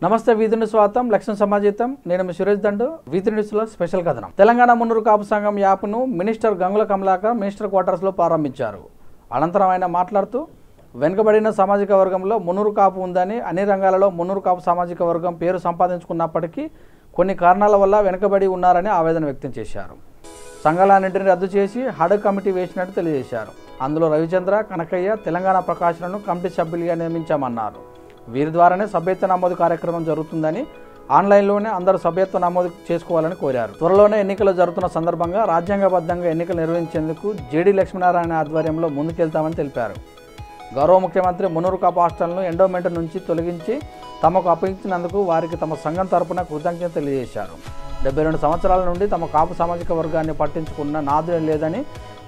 నమస్తే వీధి న్యూస్ స్వాగతం లక్ష్మణ సమాజీతం నేను మీ సురేష్ దండు వీధి న్యూస్లో స్పెషల్ కథనం తెలంగాణ మున్నూరు కాపు సంఘం యాప్ను మినిస్టర్ గంగుల కమలాకర్ మినిస్టర్ క్వార్టర్స్లో ప్రారంభించారు. అనంతరం ఆయన మాట్లాడుతూ వెనుకబడిన సామాజిక వర్గంలో మున్నూరు కాపు ఉందని అన్ని రంగాలలో మున్నూరు కాపు సామాజిక వర్గం పేరు సంపాదించుకున్నప్పటికీ కొన్ని కారణాల వల్ల వెనుకబడి ఉన్నారని ఆవేదన వ్యక్తం చేశారు. సంఘాలన్నింటినీ రద్దు చేసి హడ్ కమిటీ వేసినట్టు తెలియజేశారు. అందులో రవిచంద్ర, కనకయ్య, తెలంగాణ ప్రకాశనను కమిటీ సభ్యులుగా నియమించామన్నారు. వీరి ద్వారానే సభ్యత్వ నమోదు కార్యక్రమం జరుగుతుందని, ఆన్లైన్లోనే అందరూ సభ్యత్వ నమోదు చేసుకోవాలని కోరారు. త్వరలోనే ఎన్నికలు జరుగుతున్న సందర్భంగా రాజ్యాంగబద్ధంగా ఎన్నికలు నిర్వహించేందుకు జేడీ లక్ష్మీనారాయణ ఆధ్వర్యంలో ముందుకెళ్తామని తెలిపారు. గౌరవ ముఖ్యమంత్రి మున్నూరు కాపు హాస్టల్ను ఎండోమెంట్ నుంచి తొలగించి తమకు అప్పగించినందుకు వారికి తమ సంఘం తరపున కృతజ్ఞత తెలియజేశారు. 72 సంవత్సరాల నుండి తమ కాపు సామాజిక వర్గాన్ని పట్టించుకున్న నాదుడే లేదని,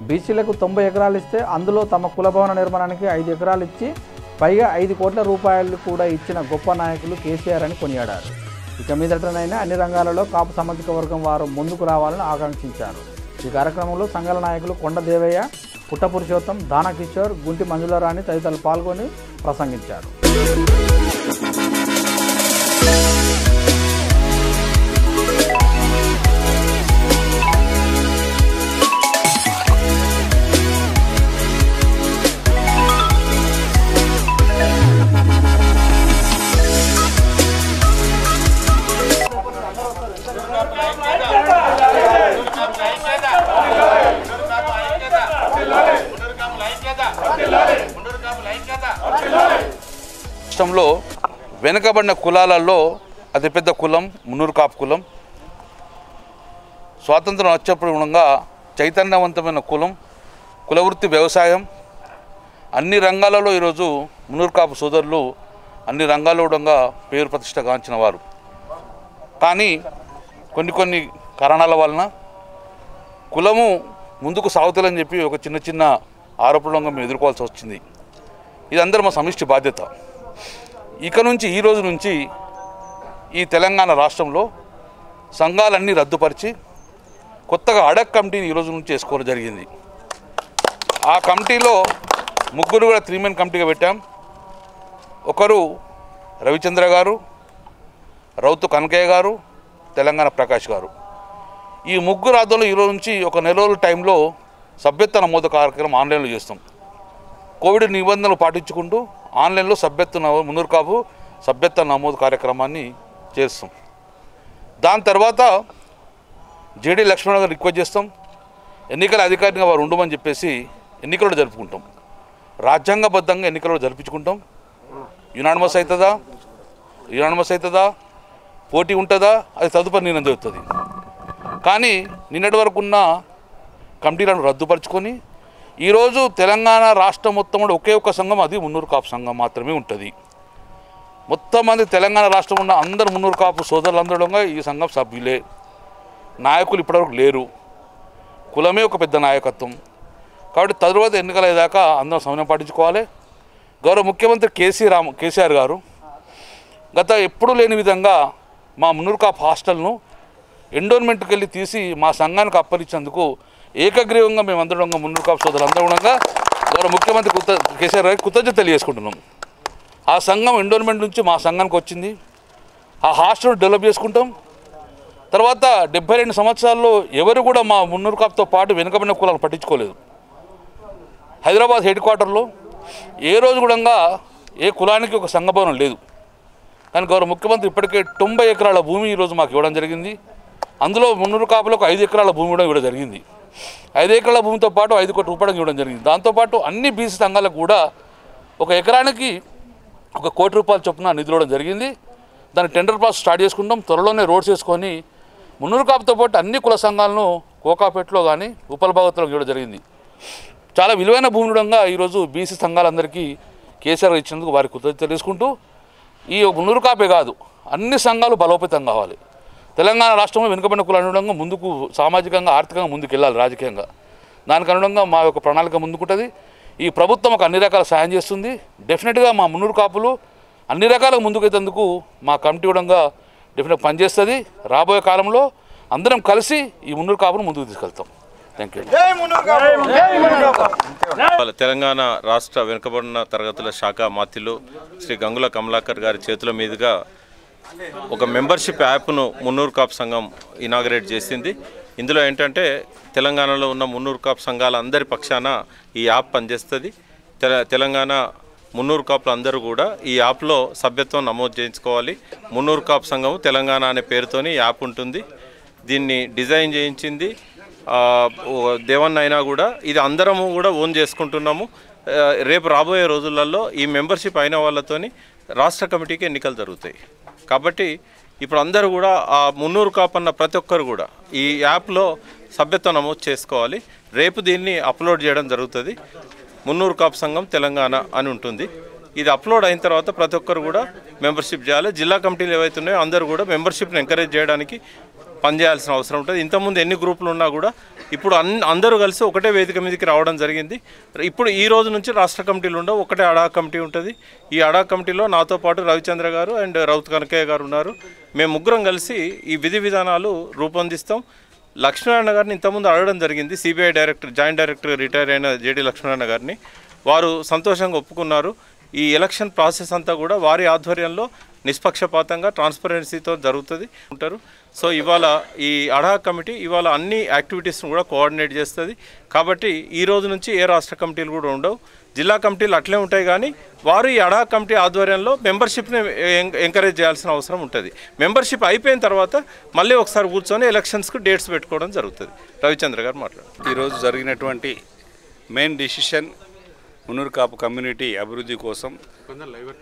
బీసీలకు 90 ఎకరాలు ఇస్తే అందులో తమ కుల భవన నిర్మాణానికి 5 ఎకరాలు ఇచ్చి పైగా 5 కోట్ల రూపాయలు కూడా ఇచ్చిన గొప్ప నాయకులు కేసీఆర్ అని కొనియాడారు. ఇక మీదటనైనా అన్ని రంగాలలో కాపు సామాజిక వర్గం వారు ముందుకు రావాలని ఆకాంక్షించారు. ఈ కార్యక్రమంలో సంఘాల నాయకులు కొండ దేవయ్య, పుట్ట పురుషోత్తం, దానా కిషోర్, గుంటి మంజులారాణి తదితరులు పాల్గొని ప్రసంగించారు. రాష్ట్రంలో వెనుకబడిన కులాలలో అతిపెద్ద కులం మున్నూరు కాపు కులం. స్వాతంత్రం వచ్చేప్పుడు గుణంగా చైతన్యవంతమైన కులం, కులవృత్తి వ్యవసాయం అన్ని రంగాలలో ఈరోజు మున్నూరు కాపు సోదరులు అన్ని రంగాల్లో కూడా పేరు ప్రతిష్ట గాంచిన వారు. కానీ కొన్ని కారణాల వలన కులము ముందుకు సాగుతుందని చెప్పి ఒక చిన్న ఆరోపణలను మేము ఎదుర్కోవాల్సి వచ్చింది. ఇది అందరూ మా సమిష్టి బాధ్యత. ఇక నుంచి ఈ రోజు నుంచి ఈ తెలంగాణ రాష్ట్రంలో సంఘాలన్నీ రద్దుపరిచి కొత్తగా అడక్ కమిటీని ఈరోజు నుంచి చేసుకోవడం జరిగింది. ఆ కమిటీలో ముగ్గురు కూడా 3 మెన్ కమిటీగా పెట్టాం. ఒకరు రవిచంద్ర గారు, రౌతు కనకయ్య గారు, తెలంగాణ ప్రకాష్ గారు. ఈ ముగ్గురు ఆధ్వర్యంలో ఈరోజు నుంచి ఒక నెల రోజుల టైంలో సభ్యత్వ నమోదు కార్యక్రమం ఆన్లైన్లో చేస్తాం. కోవిడ్ నిబంధనలు పాటించుకుంటూ ఆన్లైన్లో మున్నూరు కాపు సభ్యత్వ నమోదు కార్యక్రమాన్ని చేస్తాం. దాని తర్వాత జేడీ లక్ష్మణ గారు రిక్వెస్ట్ చేస్తాం. ఎన్నికల అధికారిగా వారు ఉండమని చెప్పేసి ఎన్నికలు జరుపుకుంటాం. రాజ్యాంగబద్ధంగా ఎన్నికలు జరిపించుకుంటాం. యునానిమస్ అవుతుందా, పోటీ ఉంటుందా, అది తదుపరి నిర్ణయం జరుగుతుంది. కానీ నిన్నటి వరకు ఉన్న కమిటీలను రద్దుపరుచుకొని ఈరోజు తెలంగాణ రాష్ట్రం మొత్తం కూడా ఒకే ఒక్క సంఘం, అది మున్నూరు కాపు సంఘం మాత్రమే ఉంటుంది. మొత్తం మంది తెలంగాణ రాష్ట్రం ఉన్న అందరు మున్నూరు కాపు సోదరులందరూ ఈ సంఘం సభ్యులే. నాయకులు ఇప్పటివరకు లేరు. కులమే ఒక పెద్ద నాయకత్వం. కాబట్టి తరువాత ఎన్నికలు అయ్యేదాకా అందరం సమయం పాటించుకోవాలి. గౌరవ ముఖ్యమంత్రి కేసీఆర్ గారు గత ఎప్పుడూ లేని విధంగా మా మున్నూరు కాపు హాస్టల్ను ఎండోన్మెంట్కి వెళ్ళి తీసి మా సంఘానికి అప్పగించేందుకు ఏకగ్రీవంగా మేమందరం మున్నూరు కాపు సోదరులందరూ కూడా గౌరవ ముఖ్యమంత్రి కేసీఆర్ గారికి కృతజ్ఞత తెలియజేసుకుంటున్నాం. ఆ సంఘం ఎండోన్మెంట్ నుంచి మా సంఘానికి వచ్చింది. ఆ హాస్టల్ డెవలప్ చేసుకుంటాం. తర్వాత 72 సంవత్సరాల్లో ఎవరు కూడా మా మున్నూరు కాపుతో పాటు వెనుకబడిన కులాలను పట్టించుకోలేదు. హైదరాబాద్ హెడ్ క్వార్టర్లో ఏ రోజు కూడా ఏ కులానికి ఒక సంఘ భవనం లేదు. కానీ గౌరవ ముఖ్యమంత్రి ఇప్పటికే 90 ఎకరాల భూమి ఈరోజు మాకు ఇవ్వడం జరిగింది. అందులో మున్నూరు కాపులకు 5 ఎకరాల భూమి కూడా ఇవ్వడం జరిగింది. 5 ఎకరాల భూమితో పాటు 5 కోట్ల రూపాయలు ఇవ్వడం జరిగింది. దాంతోపాటు అన్ని బీసీ సంఘాలకు కూడా ఒక ఎకరానికి 1 కోటి రూపాయల చొప్పున నిధులు ఇవ్వడం జరిగింది. దాని టెండర్ ప్రాసెస్ స్టార్ట్ చేసుకుంటాం. త్వరలోనే రోడ్స్ వేసుకొని మున్నూరు కాపుతో పాటు అన్ని కుల సంఘాలను కోకాపేటలో కానీ ఉప్పల భాగత్లో ఇవ్వడం జరిగింది. చాలా విలువైన భూమి ఉండగా ఈరోజు బీసీ సంఘాలందరికీ కేసీఆర్ ఇచ్చినందుకు వారికి కృతజ్ఞత తెలుసుకుంటూ, ఈ మున్నూరు కాపే కాదు అన్ని సంఘాలు బలోపేతం కావాలి. తెలంగాణ రాష్ట్రంలో వెనుకబడిన కులాల అనుగుణంగా ముందుకు సామాజికంగా ఆర్థికంగా ముందుకు వెళ్ళాలి. రాజకీయంగా దానికి అనుగుణంగా మా యొక్క ప్రణాళిక ముందుకుంటుంది. ఈ ప్రభుత్వం ఒక అన్ని రకాల సాయం చేస్తుంది. డెఫినెట్గా మా మున్నూరు కాపులు అన్ని రకాలుగా ముందుకెళ్తేందుకు మా కమిటీ కూడా డెఫినెట్గా పనిచేస్తుంది. రాబోయే కాలంలో అందరం కలిసి ఈ మున్నూరు కాపును ముందుకు తీసుకెళ్తాం. Thank you. తెలంగాణ రాష్ట్ర వెనుకబడిన తరగతుల శాఖ మాత్యులు శ్రీ గంగుల కమలాకర్ గారి చేతుల మీదుగా ఒక మెంబర్షిప్ యాప్ను మున్నూరు కాపు సంఘం ఇనాగరేట్ చేసింది. ఇందులో ఏంటంటే తెలంగాణలో ఉన్న మున్నూరు కాపు సంఘాల అందరి పక్షాన ఈ యాప్ పనిచేస్తుంది. తెలంగాణ మున్నూరు కాపులు అందరూ కూడా ఈ యాప్లో సభ్యత్వం నమోదు చేయించుకోవాలి. మున్నూరు కాపు సంఘం తెలంగాణ అనే పేరుతోని యాప్ ఉంటుంది. దీన్ని డిజైన్ చేయించింది దేవన్న అయినా కూడా ఇది అందరము కూడా ఓన్ చేసుకుంటున్నాము. రేపు రాబోయే రోజులలో ఈ మెంబర్షిప్ అయిన వాళ్ళతోని రాష్ట్ర కమిటీకి ఎన్నికలు జరుగుతాయి. కాబట్టి ఇప్పుడు అందరూ కూడా ఆ మున్నూరు కాపు అన్న ప్రతి ఒక్కరు కూడా ఈ యాప్లో సభ్యత్వం నమోదు చేసుకోవాలి. రేపు దీన్ని అప్లోడ్ చేయడం జరుగుతుంది. మున్నూరు కాపు సంఘం తెలంగాణ అని ఉంటుంది. ఇది అప్లోడ్ అయిన తర్వాత ప్రతి ఒక్కరు కూడా మెంబర్షిప్ చేయాలి. జిల్లా కమిటీలు ఏవైతే ఉన్నాయో అందరూ కూడా మెంబర్షిప్ని ఎంకరేజ్ చేయడానికి పనిచేయాల్సిన అవసరం ఉంటుంది. ఇంతకుముందు ఎన్ని గ్రూపులు ఉన్నా కూడా ఇప్పుడు అందరూ కలిసి ఒకటే వేదిక మీదకి రావడం జరిగింది. ఇప్పుడు ఈ రోజు నుంచి రాష్ట్ర కమిటీలు ఉండవు, ఒకటే అడా కమిటీ ఉంటుంది. ఈ అడా కమిటీలో నాతో పాటు రవిచంద్ర గారు అండ్ రౌత్ కనకయ్య గారు ఉన్నారు. మేము ముగ్గురం కలిసి ఈ విధి విధానాలు రూపొందిస్తాం. లక్ష్మీనారాయణ గారిని ఇంతకుముందు అడగడం జరిగింది. CBI director joint director retire అయిన జేడి లక్ష్మీనారాయణ గారిని. వారు సంతోషంగా ఒప్పుకున్నారు. ఈ ఎలక్షన్ ప్రాసెస్ అంతా కూడా వారి ఆధ్వర్యంలో నిష్పక్షపాతంగా ట్రాన్స్పరెన్సీతో జరుగుతుంది ఉంటారు. సో ఇవాళ ఈ అడా కమిటీ ఇవాళ అన్ని యాక్టివిటీస్ను కూడా కోఆర్డినేట్ చేస్తుంది. కాబట్టి ఈ రోజు నుంచి ఏ రాష్ట్ర కమిటీలు కూడా ఉండవు, జిల్లా కమిటీలు అట్లే ఉంటాయి. కానీ వారు ఈ అడా కమిటీ ఆధ్వర్యంలో మెంబర్షిప్ని ఎంకరేజ్ చేయాల్సిన అవసరం ఉంటుంది. మెంబర్షిప్ అయిపోయిన తర్వాత మళ్ళీ ఒకసారి కూర్చొని ఎలక్షన్స్కి డేట్స్ పెట్టుకోవడం జరుగుతుంది. రవిచంద్ర గారు మాట్లాడారు. ఈరోజు జరిగినటువంటి main decision Munnuru Kapu community అభివృద్ధి కోసం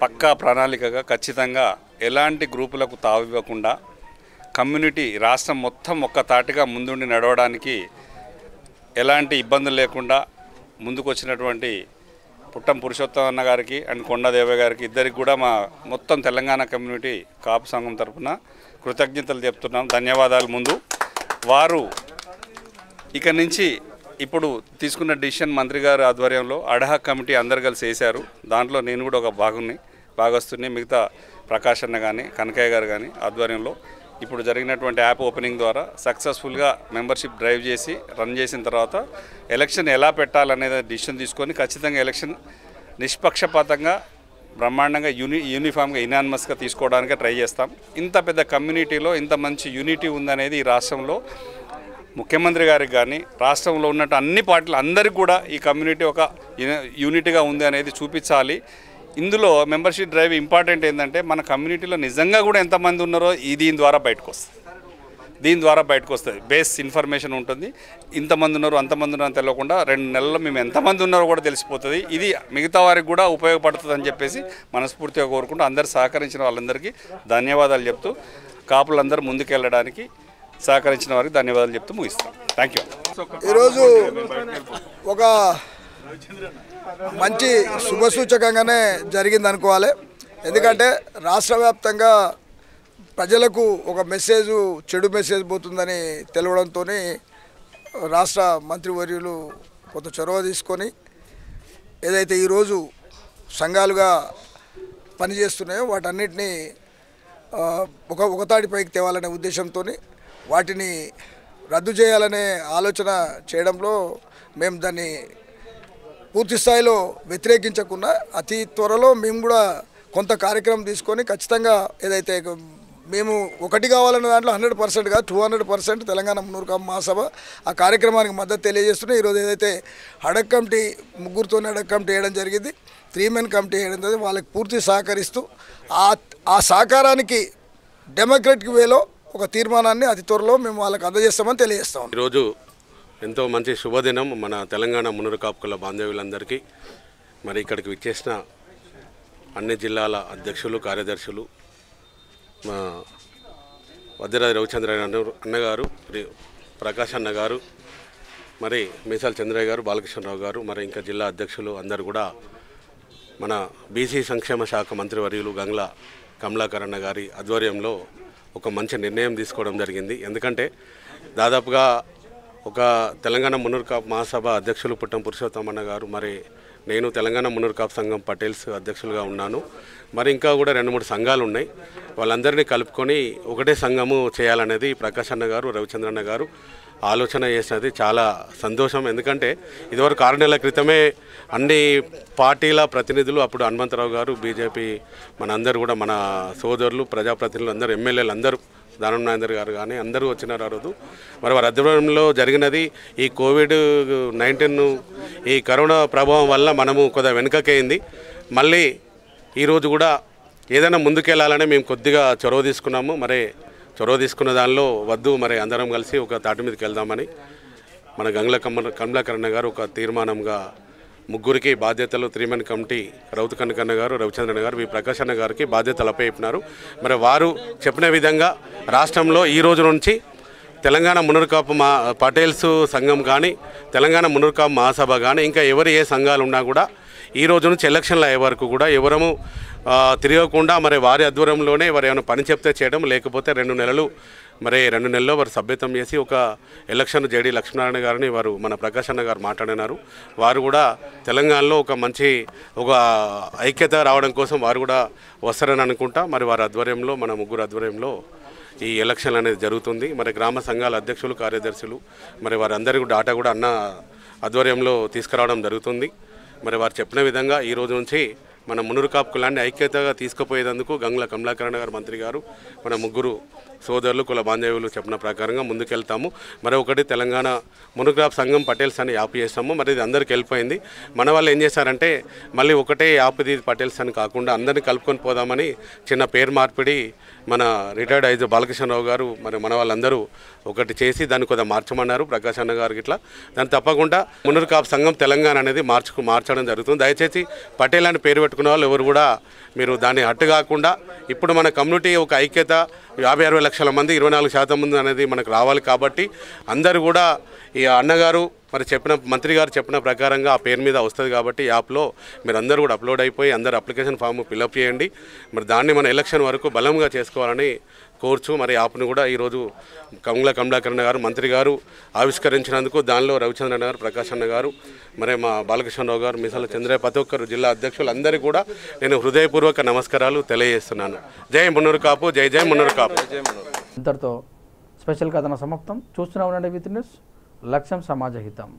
పక్కా ప్రణాళికగా ఖచ్చితంగా ఎలాంటి గ్రూపులకు తావివ్వకుండా కమ్యూనిటీ రాష్ట్రం మొత్తం ఒక్క తాటిగా ముందుండి నడవడానికి ఎలాంటి ఇబ్బందులు లేకుండా ముందుకు వచ్చినటువంటి పుట్టం పురుషోత్తం అన్న గారికి అండ్ కొండదేవ గారికి ఇద్దరికి కూడా మా మొత్తం తెలంగాణ కమ్యూనిటీ కాపు సంఘం తరఫున కృతజ్ఞతలు చెప్తున్నాం. ధన్యవాదాలు. ముందు వారు ఇక నుంచి ఇప్పుడు తీసుకున్న డిసిషన్ మంత్రి గారి ఆధ్వర్యంలో అడహా కమిటీ అందరు కలిసి వేశారు. దాంట్లో నేను కూడా ఒక భాగస్తుని. మిగతా ప్రకాష్ అన్న కానీ కనకయ్య గారు కానీ ఆధ్వర్యంలో ఇప్పుడు జరిగినటువంటి యాప్ ఓపెనింగ్ ద్వారా సక్సెస్ఫుల్గా మెంబర్షిప్ డ్రైవ్ చేసి రన్ చేసిన తర్వాత ఎలక్షన్ ఎలా పెట్టాలనేది డిసిషన్ తీసుకొని ఖచ్చితంగా ఎలక్షన్ నిష్పక్షపాతంగా బ్రహ్మాండంగా యూనిఫామ్గా ఇనానిమస్గా తీసుకోవడానికి ట్రై చేస్తాం. ఇంత పెద్ద కమ్యూనిటీలో ఇంత మంచి యూనిటీ ఉందనేది ఈ రాష్ట్రంలో ముఖ్యమంత్రి గారికి కానీ రాష్ట్రంలో ఉన్నట్టు అన్ని పార్టీలు అందరికీ కూడా ఈ కమ్యూనిటీ ఒక యూనిటీగా ఉంది అనేది చూపించాలి. ఇందులో మెంబర్షిప్ డ్రైవ్ ఇంపార్టెంట్ ఏంటంటే మన కమ్యూనిటీలో నిజంగా కూడా ఎంతమంది ఉన్నారో దీని ద్వారా బయటకు వస్తుంది. బేస్ ఇన్ఫర్మేషన్ ఉంటుంది. ఇంతమంది ఉన్నారు అంతమంది ఉన్నారని తెలియకుండా 2 నెలల్లో మేము ఎంతమంది ఉన్నారో కూడా తెలిసిపోతుంది. ఇది మిగతా వారికి కూడా ఉపయోగపడుతుంది అని చెప్పేసి మనస్ఫూర్తిగా కోరుకుంటూ అందరు సహకరించిన వాళ్ళందరికీ ధన్యవాదాలు చెప్తూ కాపులందరూ ముందుకెళ్ళడానికి సహకరించిన వారికి ధన్యవాదాలు చెప్తూ ముగిస్తాం. Thank you. ఈరోజు ఒక మంచి శుభసూచకంగానే జరిగింది అనుకోవాలి. ఎందుకంటే రాష్ట్ర వ్యాప్తంగా ప్రజలకు ఒక చెడు మెసేజ్ పోతుందని తెలవడంతో రాష్ట్ర మంత్రివర్యులు కొంత చొరవ తీసుకొని ఏదైతే ఈరోజు సంఘాలుగా పనిచేస్తున్నాయో వాటన్నిటినీ ఒక తాటిపైకి తేవాలనే ఉద్దేశంతో వాటిని రద్దు చేయాలనే ఆలోచన చేయడంలో మేము దాన్ని పూర్తి స్థాయిలో వ్యతిరేకించకుండా అతి త్వరలో మేము కూడా కొంత కార్యక్రమం తీసుకొని ఖచ్చితంగా ఏదైతే మేము ఒకటి కావాలన్న దాంట్లో 100% కాదు 200% తెలంగాణ మున్నూరు కాపు మహాసభ ఆ కార్యక్రమానికి మద్దతు తెలియజేస్తున్నాయి. ఈరోజు ఏదైతే అడక్ కమిటీ ముగ్గురుతోనే అడక్ కమిటీ వేయడం జరిగింది, 3 మెన్ కమిటీ వేయడం జరిగింది. వాళ్ళకి పూర్తి సహకరిస్తూ ఆ సహకారానికి డెమోక్రటిక్ వేలో ఒక తీర్మానాన్ని అతి త్వరలో మేము వాళ్ళకి అందజేస్తామని తెలియజేస్తాం. ఈరోజు ఎంతో మంచి శుభదినం మన తెలంగాణ మున్నూరు కాపుల బాంధవ్యులందరికీ. మరి ఇక్కడికి విచ్చేసిన అన్ని జిల్లాల అధ్యక్షులు కార్యదర్శులు మా వద్దిరాజు రవిచంద్ర అన్నగారు, ప్రకాష్ అన్న గారు, మరి మీసాల చంద్రయ్య గారు, బాలకృష్ణరావు గారు, మరి ఇంకా జిల్లా అధ్యక్షులు అందరూ కూడా మన బీసీ సంక్షేమ శాఖ మంత్రివర్యులు గంగుల కమలాకర్ అన్న గారి ఆధ్వర్యంలో ఒక మంచి నిర్ణయం తీసుకోవడం జరిగింది. ఎందుకంటే దాదాపుగా ఒక తెలంగాణ మున్నూరు కాపు మహాసభ అధ్యక్షులు పుట్టం పురుషోత్తం అన్న గారు, మరి నేను తెలంగాణ మున్నూరు కాపు సంఘం పటేల్స్ అధ్యక్షులుగా ఉన్నాను. మరి ఇంకా కూడా 2-3 సంఘాలు ఉన్నాయి. వాళ్ళందరినీ కలుపుకొని ఒకటే సంఘము చేయాలనేది ప్రకాష్ అన్న గారు, రవిచంద్ర అన్న గారు, ఆలోచన చేసినది చాలా సంతోషం. ఎందుకంటే ఇదివరకు 6 నెలల క్రితమే అన్ని పార్టీల ప్రతినిధులు, అప్పుడు హనుమంతరావు గారు, బీజేపీ, మనందరూ కూడా మన సోదరులు, ప్రజాప్రతినిధులు అందరూ, ఎమ్మెల్యేలు అందరూ, దానం నాయందర్ గారు కానీ అందరూ వచ్చినారు ఆ రోజు. మరి వారి ఆధ్వర్యంలో జరిగినది ఈ కోవిడ్-19 ఈ కరోనా ప్రభావం వల్ల మనము కొద్దిగా వెనుకకైంది. మళ్ళీ ఈరోజు కూడా ఏదైనా ముందుకెళ్ళాలని మేము కొద్దిగా చొరవ తీసుకున్నాము. మరి చొరవ తీసుకున్న దానిలో వద్దు, మరి అందరం కలిసి ఒక తాటి మీదకి వెళ్దామని మన గంగుల కమలాకరణ గారు ఒక తీర్మానంగా ముగ్గురికి బాధ్యతలు, 3 కమిటీ, రౌతు కనకన్న గారు, రవిచంద్రన్ గారు, వి ప్రకాష్ అన్న గారికి బాధ్యతలు అప్పచెప్పినారు. మరి వారు చెప్పిన విధంగా రాష్ట్రంలో ఈ రోజు నుంచి తెలంగాణ మున్నూరు కాపు పటేల్స్ సంఘం కానీ, తెలంగాణ మున్నూరు కాపు మహాసభ కానీ, ఇంకా ఎవరు ఏ సంఘాలు ఉన్నా కూడా ఈ రోజు నుంచి ఎలక్షన్లు అయ్యే వరకు కూడా ఎవరము తిరగకుండా మరి వారి ఆధ్వర్యంలోనే వారు ఏమైనా పని చెప్తే చేయడం, లేకపోతే 2 నెలలు మరి 2 నెలల్లో వారు సభ్యత్వం చేసి ఒక ఎలక్షన్ జేడీ లక్ష్మీనారాయణ గారిని వారు మన ప్రకాష్ అన్న గారు మాట్లాడినారు. వారు కూడా తెలంగాణలో ఒక మంచి ఒక ఐక్యత రావడం కోసం వారు కూడా వస్తారని అనుకుంటా. మరి వారి ఆధ్వర్యంలో, మన ముగ్గురు ఆధ్వర్యంలో ఈ ఎలక్షన్ అనేది జరుగుతుంది. మరి గ్రామ సంఘాల అధ్యక్షులు, కార్యదర్శులు, మరి వారందరికీ డాటా కూడా అన్న ఆధ్వర్యంలో తీసుకురావడం జరుగుతుంది. మరి వారు చెప్పిన విధంగా ఈ రోజు నుంచి మన మున్నూరు కాపు కులాన్ని ఐక్యతగా తీసుకుపోయేందుకు గంగుల కమలాకరణ గారు, మంత్రి గారు, మన ముగ్గురు సోదరులు, కుల బాంధవ్యులు చెప్పిన ప్రకారంగా ముందుకెళ్తాము. మరి ఒకటి తెలంగాణ మున్నూరు కాపు సంఘం పటేల్స్ అని యాప్ చేస్తాము. మరి ఇది అందరికి వెళ్ళిపోయింది. మన వాళ్ళు ఏం చేశారంటే మళ్ళీ ఒకటే యాప్ది పటేల్స్ అని కాకుండా అందరినీ కలుపుకొని పోదామని చిన్న పేరు మార్పిడి మన రిటైర్డ్ ఐదు బాలకృష్ణరావు గారు, మరి మన వాళ్ళందరూ ఒకటి చేసి దాన్ని కొద్దిగా మార్చమన్నారు ప్రకాష్ అన్న గారికి. ఇట్లా దాన్ని తప్పకుండా మున్నూరు కాపు సంఘం తెలంగాణ అనేది మార్చడం జరుగుతుంది. దయచేసి పటేల్ అని పేరు పెట్టుకున్న వాళ్ళు ఎవరు కూడా మీరు దాన్ని అట్టు కాకుండా, ఇప్పుడు మన కమ్యూనిటీ ఒక ఐక్యత 50-60 లక్షల మంది, 24% మంది అనేది మనకు రావాలి. కాబట్టి అందరూ కూడా ఈ అన్నగారు మరి మంత్రి గారు చెప్పిన ప్రకారంగా ఆ పేరు మీద వస్తుంది. కాబట్టి యాప్లో మీరు అందరూ కూడా అప్లోడ్ అయిపోయి అందరు అప్లికేషన్ ఫామ్ ఫిల్అప్ చేయండి. మరి దాన్ని మన ఎలక్షన్ వరకు బలంగా చేసుకోవాలని కోర్చు. మరి యాప్ను కూడా ఈరోజు గంగుల కమలాకరణ గారు, మంత్రి గారు ఆవిష్కరించినందుకు దానిలో రవిచంద్రన్ గారు, ప్రకాష్ అన్న గారు, మరి మా బాలకృష్ణరావు గారు, మిసాల చంద్రయ్య, ప్రతి ఒక్కరు జిల్లా అధ్యక్షులందరికీ కూడా నేను హృదయపూర్వక నమస్కారాలు తెలియజేస్తున్నాను. జై మున్నూరు కాపు, జై జై మున్నూరు కాపు. ఇంతటితో స్పెషల్ కథన సమాప్తం. చూస్తూనే ఉండండి విత్ న్యూస్. లక్ష్యం సమాజ హితం.